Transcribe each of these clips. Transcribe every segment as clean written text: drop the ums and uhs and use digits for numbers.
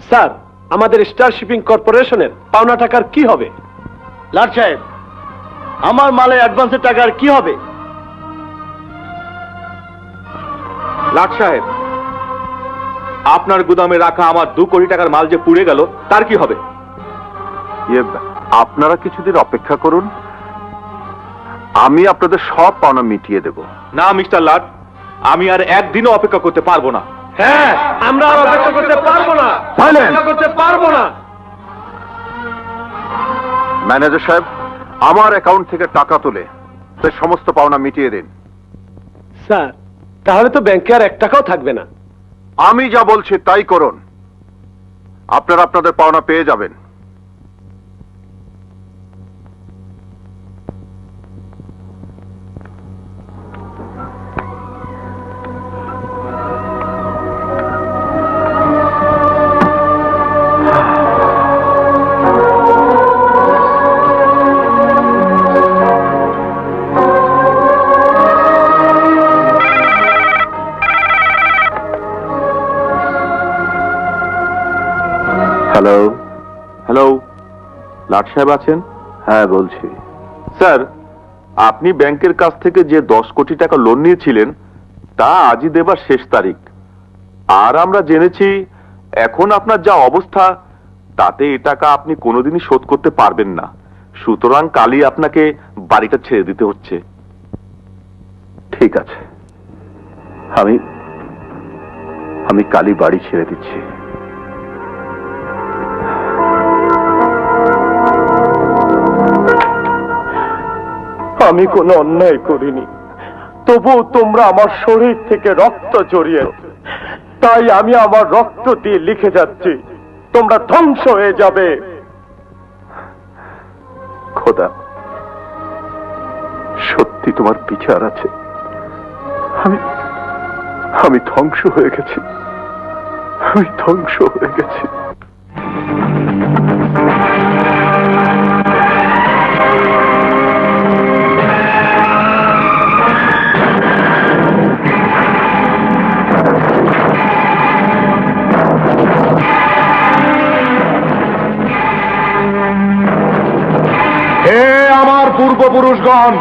Sir, আমাদের star shipping কর্পোরেশনের পাওনা টাকার কি হবে? লাট সাহেব, আমার মালে অ্যাডভান্সের টাকার কি হবে? লাট সাহেব, আপনার গুদামে রাখা আমার 2 কোটি টাকার মাল যে পুড়ে গেল, তার কি হবে? আপনারা কিছুদিন অপেক্ষা করুন, আমি আপনাদের সব পাওনা মিটিয়ে দেব। না মিস্টার লাট, আমি আর একদিনও অপেক্ষা করতে পারবো না। হ্যাঁ, আমরা আর অপেক্ষা করতে পারবো না। অপেক্ষা করতে পারবো না। ম্যানেজার সাহেব, আমার অ্যাকাউন্ট থেকে টাকা তুলে সে সমস্ত পাওনা মিটিয়ে দিন। স্যার, তাহলে তো ব্যাংকে আর 1 টাকাও থাকবে না। আমি যা বলছি তাই করুন, আপনারা আপনাদের পাওনা পেয়ে যাবেন। হ্যালো। হ্যালো, লাট সাহেব আছেন? হ্যাঁ, বলছি। স্যার, আপনি ব্যাংকের কাছ থেকে যে 10 কোটি টাকা লোন নিয়েছিলেন, তা আজই দেবার শেষ তারিখ। আর আমরা জেনেছি এখন আপনার যা অবস্থা, তাতে এ টাকা আপনি কোনোদিনই শোধ করতে পারবেন না। সুতরাং কালই আপনাকে বাড়িটা ছেড়ে দিতে হচ্ছে। ঠিক আছে, আমি কালই বাড়ি ছেড়ে দিচ্ছি। আমি কোনো অন্যায় করিনি, তবু তোমরা আমার শরীর থেকে রক্ত জড়িয়ে, তাই আমি আমার রক্ত দিয়ে লিখে যাচ্ছি, তোমরা ধ্বংস হয়ে যাবে। খোদা, সত্যি তোমার বিচার আছে। আমি ধ্বংস হয়ে গেছি, আমি ধ্বংস হয়ে গেছি। হে আমার পূর্বপুরুষগণ,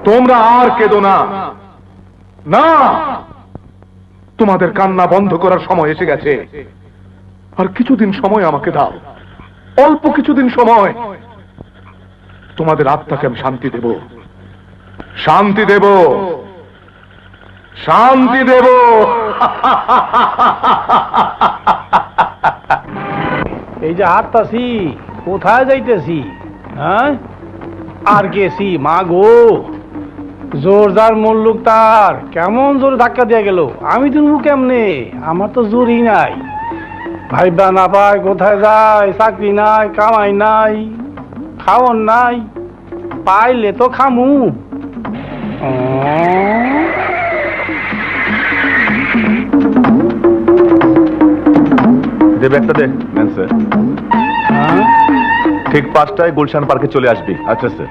তোমরা আর কেঁদো না। না, তোমাদের কান্না বন্ধ করার সময় এসে গেছে। আর কিছুদিন সময় আমাকে দাও, অল্প কিছুদিন সময়। তোমাদের আত্মাকে আমি শান্তি দেব, শান্তি দেব, শান্তি দেব। এই যে হাঁটতাছি, কোথায় যাইতেছি? হ্যাঁ, আর গেছি মা গো, জোরদার মল্লুক তার কেমন জোরে ধাক্কা দিয়ে গেল। আমি তুলবো কেমনে? আমার তো জোরই নাই। ভাইবা না পায়, কোথায় যায়? চাকরি নাই, কামাই নাই, খাওয়ার নাই, পাইলে তো খামু। দেবে একটা দে। স্যার, ঠিক 5টায় গুলশান পার্কে চলে আসবি। আচ্ছা স্যার।